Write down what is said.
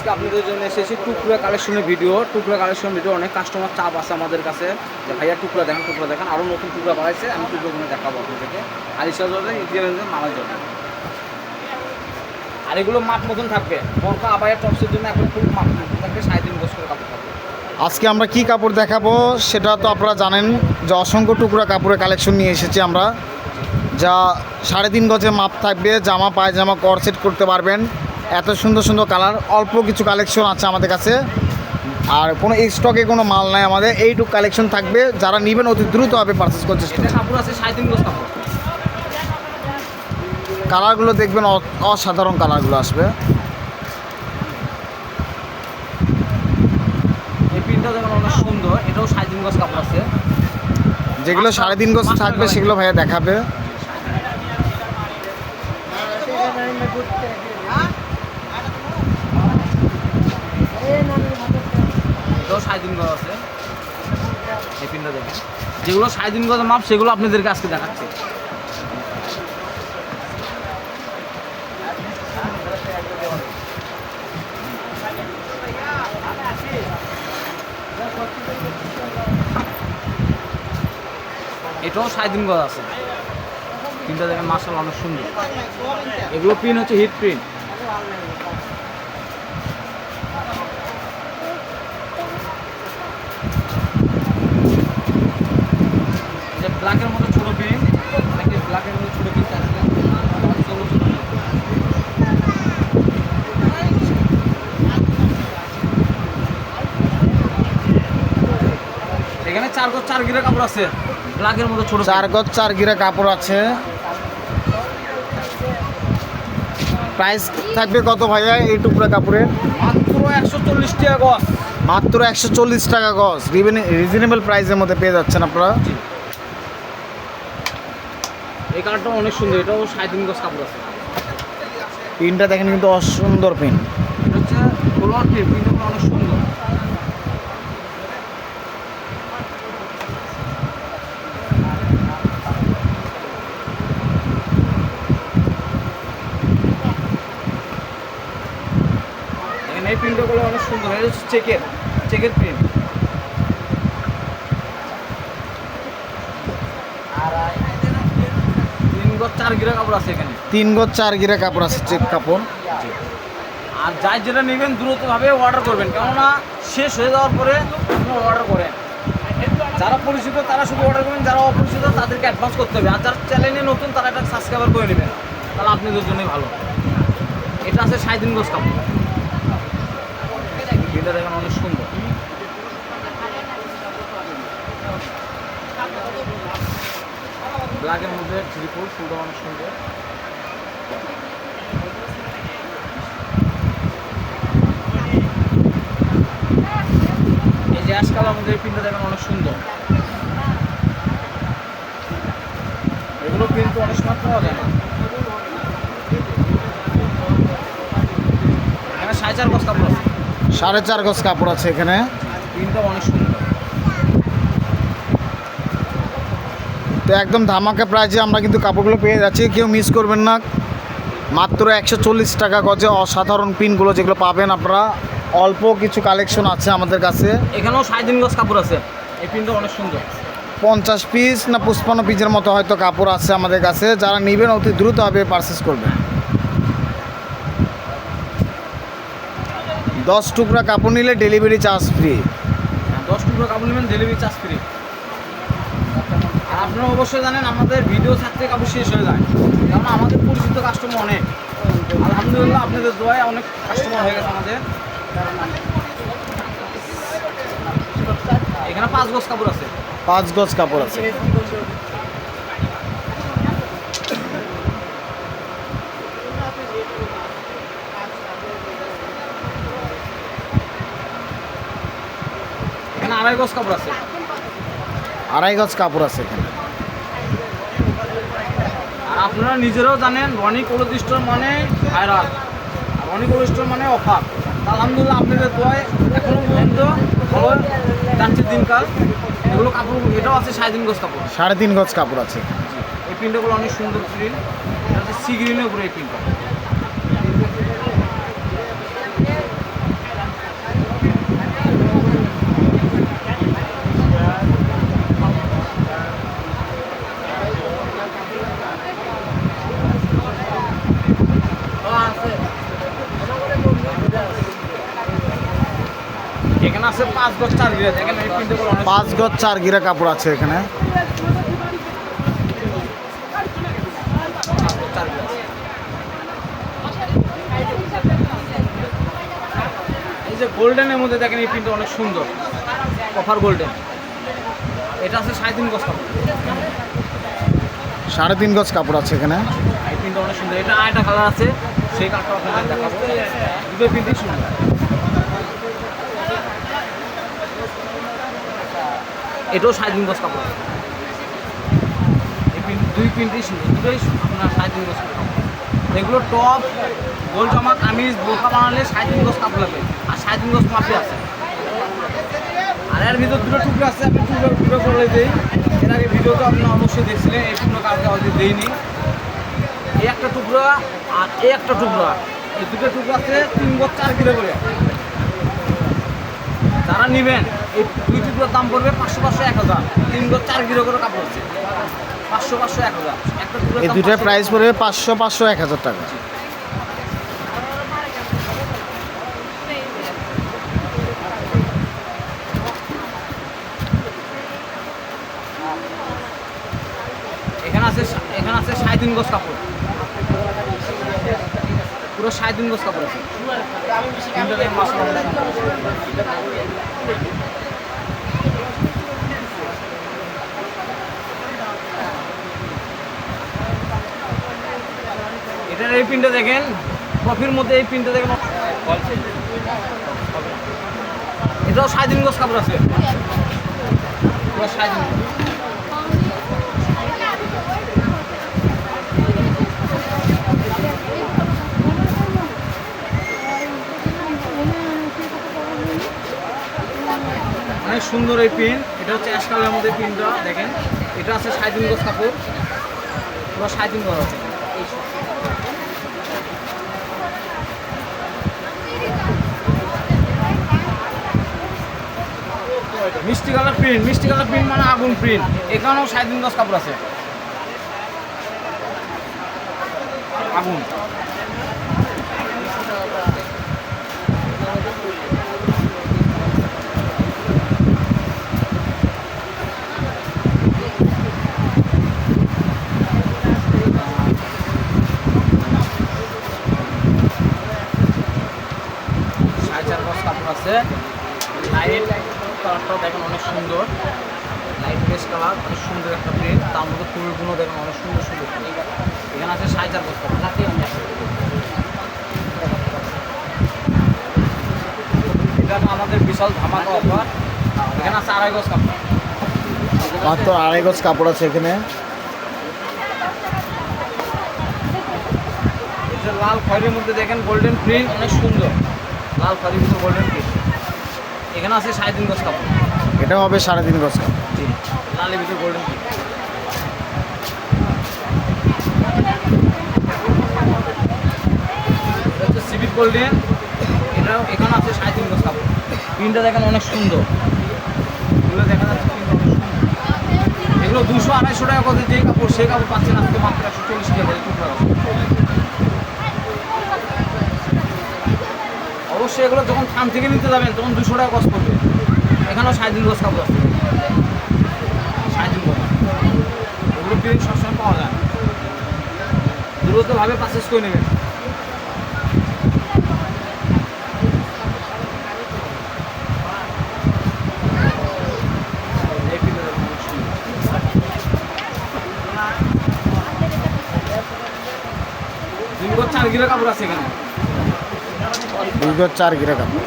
আজকে আপনাদের জন্য এসেছি টুকরা কালেকশনের ভিডিও। টুকরা কালেকশন ভিডিও অনেক কাস্টমার চাপ আছে আমাদের কাছে যে ভাইয়া টুকরা দেখেন আরও নতুন টুকরা বাড়াইছে, আমি টুকরোগুলো দেখাবো আপনাদেরকে। আলিশা জলে ইন্ডিয়ানদের মালা জলে, আর এগুলো মাপ মতন থাকবে। বরকা আবায়া টপসের জন্য এখন ফুল মাপ মতন থাকবে, 3.5 গজ করে কাপড় থাকবে। আজকে আমরা কি কাপড় দেখাবো সেটা তো আপনারা জানেন যে অসংখ্য টুকরা কাপড়ের কালেকশন নিয়ে এসেছি আমরা, যা 3.5 গজে মাপ থাকবে। জামা পায়জামা কর সেট করতে পারবেন। এত সুন্দর সুন্দর কালার, অল্প কিছু কালেকশন আছে আমাদের কাছে, আর কোনো স্টকে কোনো মাল নাই আমাদের। এইটুকু কালেকশন থাকবে, যারা নেবেন অতি দ্রুতভাবে পারচেস করতে চেষ্টা করবেন। কাপড় আছে 3.5 গজ কাপড়। কালারগুলো দেখবেন অসাধারণ কালারগুলো আসবে। এই প্রিন্টটা দেখুন অনেক সুন্দর, এটাও 3.5 গজ কাপড় আছে। যেগুলো 3.5 গজ থাকবে সেগুলো ভাইয়া দেখাবে। এটাও 3.5 গজ আছে। এই প্রিন্টটা দেখেন, যেগুলো 3.5 গজ মাপ সেগুলো আপনাদেরকে আজকে দেখাচ্ছি। এটাও 3.5 গজ আছে। প্রিন্টটা দেখেন মাশাআল্লাহ অনেক সুন্দর। এগুলো প্রিন্ট হচ্ছে হিট প্রিন্ট। যে ব্ল্যাকের মধ্যে ছোট প্রিন্ট, নাকি ব্ল্যাকের মধ্যে ছোট প্রিন্ট আছে। এখানে 4 গজ 4 গিরা কাপড় আছে, ব্ল্যাকের মধ্যে ছোট 4 গজ 4 গিরা কাপড় আছে। প্রাইস থাকবে কত ভাইয়া এই টুকরা কাপড়ের? মাত্র 140 টাকা গজ। মাত্র 140 টাকা গজ, রিজনেবল প্রাইসের মধ্যে পেয়ে যাচ্ছেন আপনারা। এই কালারটা অনেক সুন্দর, এটাও 3.5 গজ কাপড় আছে। প্রিন্টটা দেখেন কিন্তু অসুন্দর প্রিন্ট। এটা হচ্ছে ফ্লোর প্রিন্ট, প্রিন্টটা অনেক সুন্দর। এই প্রিন্টগুলো অনেক সুন্দর, এটা হচ্ছে চেকের প্রিন্ট। আর 3 গজ 4 গিরা কাপড় আছে এখানে। 3 গজ 4 গিরা কাপড় আছে, চেক কাপড়। আর যাই যেটা নেবেন দ্রুতভাবে অর্ডার করবেন, কেননা শেষ হয়ে যাওয়ার পরে আপনারা অর্ডার করেন। যারা পরিচিত তারা শুধু অর্ডার করবেন, যারা অপরিচিত তাদেরকে অ্যাডভান্স করতে হবে। আর যারা চ্যানেলে নতুন তারা এটা সাবস্ক্রাইবার করে নেবেন, তাহলে আপনাদের জন্যই ভালো। এটা আছে 3.5 গজ কাপড়। এটা দেখেন অনেক সুন্দর। ব্ল্যাকের মধ্যে ত্রিপুর ফুলটা অনেক সুন্দর। এই যে অ্যাশ কালার মধ্যে এই প্রিন্টটা দেখেন অনেক সুন্দর। এগুলো প্রিন্ট অনেক সময় পাওয়া যায় না। এখানে 4.5 গজ কাপড় আছে। 4.5 গজ কাপড় আছে এখানে। প্রিন্টটা অনেক সুন্দর। তো একদম ধামাকা প্রাইজে আমরা কিন্তু কাপড়গুলো পেয়ে যাচ্ছি, কেউ মিস করবেন না। মাত্র 140 টাকা গজে অসাধারণ প্রিন্টগুলো যেগুলো পাবেন আপনারা। অল্প কিছু কালেকশন আছে আমাদের কাছে। এখানেও 3.5 গজ কাপড় আছে। এই প্রিন্টটা অনেক সুন্দর। 50 পিস না 55 পিসের মতো হয়তো কাপড় আছে আমাদের কাছে, যারা নেবেন অতি দ্রুতভাবে পারচেস করবেন। 10 টুকরা কাপড় নিলে ডেলিভারি চার্জ ফ্রি। 10 টুকরো কাপড় নেবেন, ডেলিভারি চার্জ ফ্রি। আর আপনারা অবশ্যই জানেন আমাদের ভিডিও থাকতে কাপড় শেষ হয়ে যায়, কারণ আমাদের পরিচিত কাস্টমার অনেক। আলহামদুলিল্লাহ আপনাদের দোয়ায় অনেক কাস্টমার হয়ে গেছে আমাদের। এখানে 5 গজ কাপড় আছে। 5 গজ কাপড় আছে। এখানে 2.5 গজ কাপড় আছে। 2.5 গজ কাপড় আছে এখানে। আর আপনারা নিজেরাও জানেন রনি ক্লথ স্টোর মানে ভাইরাল, রনি ক্লথ স্টোর মানে অফার। আলহামদুলিল্লাহ আপনাদের দোয়ায় এখনো পর্যন্ত ভালো যাচ্ছে দিনকাল। এগুলো কাপড়, এটাও আছে 3.5 গজ কাপড়। 3.5 গজ কাপড় আছে। এই প্রিন্টগুলো অনেক সুন্দর প্রিন্ট। এটা হচ্ছে সি গ্রিনের উপরে এই প্রিন্টটা। আছে 5 গজ 4 গিরা। দেখেন এই প্রিন্টগুলো অনেক 5 গজ 4 গিরা কাপড় আছে এখানে। 5 গজ 4 গিরা আছে। এই যে গোল্ডেনের মধ্যে দেখেন এই প্রিন্টটা অনেক সুন্দর, কপার গোল্ডেন। এটা আছে 3.5 গজ কাপড়। 3.5 গজ কাপড় আছে এখানে। এই প্রিন্টটা অনেক সুন্দর। এটা আরেকটা কালার আছে, সেই কালারটা আপনাদের দেখাবো। দুটো প্রিন্টই সুন্দর। এটাও 3.5 গজ কাপড়। এই প্রিন্ট দুই প্রিন্টই সুন্দর, দুটোই আপনার 3.5 গজ কাপড়। এগুলো টপ, গোল জামা, কামিজ, বোরকা বানালে 3.5 গজ কাপড় লাগবে, আর 3.5 গজ মাপে আছে। আর এর ভিতর দুটো টুকরো আছে, আপনি টুকরো করে দিই। এর আগে ভিডিও তো আপনি অবশ্যই দেখছিলেন, এই টুকরো কাউকে হয়তো দিইনি। এই একটা টুকরো আর এই একটা টুকরো, এই দুটো টুকরো আছে 3 গজ 4 কিলো করে। যারা নেবেন এই দুই টুকরোর দাম পড়বে 500 500 1000। 3 গজ 4 কিলো করে কাপড় আছে, 500 500 1000। একটা টুকরোর এই দাম দুটোর 500 প্রাইস পড়বে 500 500 1000 টাকা। এখানে আছে 3.5 গজ কাপড়, পুরো 3.5 গজ কাপড় আছে। এটার এই প্রিন্টটা দেখেন, কফির মধ্যে এই প্রিন্টটা দেখেন, এটাও 3.5 গজ কাপড় আছে, পুরো 3.5 গজ। অনেক সুন্দর এই প্রিন্ট। এটা হচ্ছে অ্যাশ কালারের মধ্যে প্রিন্টটা দেখেন। এটা আছে 3.5 গজ কাপড়, পুরো 3.5 গজ আছে। মিষ্টি কালার প্রিন্ট, মিষ্টি কালার প্রিন্ট মানে আগুন প্রিন্ট। এখানেও 3.5 গজ কাপড় আছে, আগুন। আছে লাইট কালারটাও দেখেন অনেক সুন্দর, লাইট বেস কালার, অনেক সুন্দর একটা প্রিন্ট। তার মধ্যে ফুলগুলো দেখেন অনেক সুন্দর সুন্দর। এখানে আছে 4.5 গজ কাপড়। এটা আমাদের বিশাল ধামাকা অফার। এখানে আছে 2.5 গজ কাপড়, মাত্র 2.5 গজ কাপড় আছে এখানে। এই যে লাল খয়েরির মধ্যে দেখেন গোল্ডেন প্রিন্ট, অনেক সুন্দর। লাল খয়েরির মধ্যে গোল্ডেন প্রিন্ট। এখানে আছে 3.5 গজ কাপড়। এটা হবে 3.5 গজ কাপড়। লালের ভিতরে গোল্ডেন প্রিন্ট। এটা হচ্ছে সিভিক গোল্ডেন। এটাও এখানে আছে 3.5 গজ কাপড়। প্রিন্টটা দেখেন অনেক সুন্দর, এগুলো দেখা যাচ্ছে প্রিন্ট অনেক সুন্দর। এগুলো 200-250 টাকা করে যে কাপড়, সেই কাপড় পাচ্ছেন আজকে মাত্র 140 টাকা করে টুকরা। অবশ্যই এগুলো যখন থান থেকে নিতে যাবেন তখন 200 টাকা কষ্ট করবে। এখানেও 3.5 গজ কাপড় আছে, 3.5 গজ। এগুলো প্রিন্ট সবসময় পাওয়া যায়, দ্রুতভাবে পারচেজ করে নেবেন। এই প্রিন্টটা দেখুন অনেক সুন্দর। 2 গজ 4 গিরা কাপড় আছে এখানে। 2 গজ 4 গিরা কাপড়।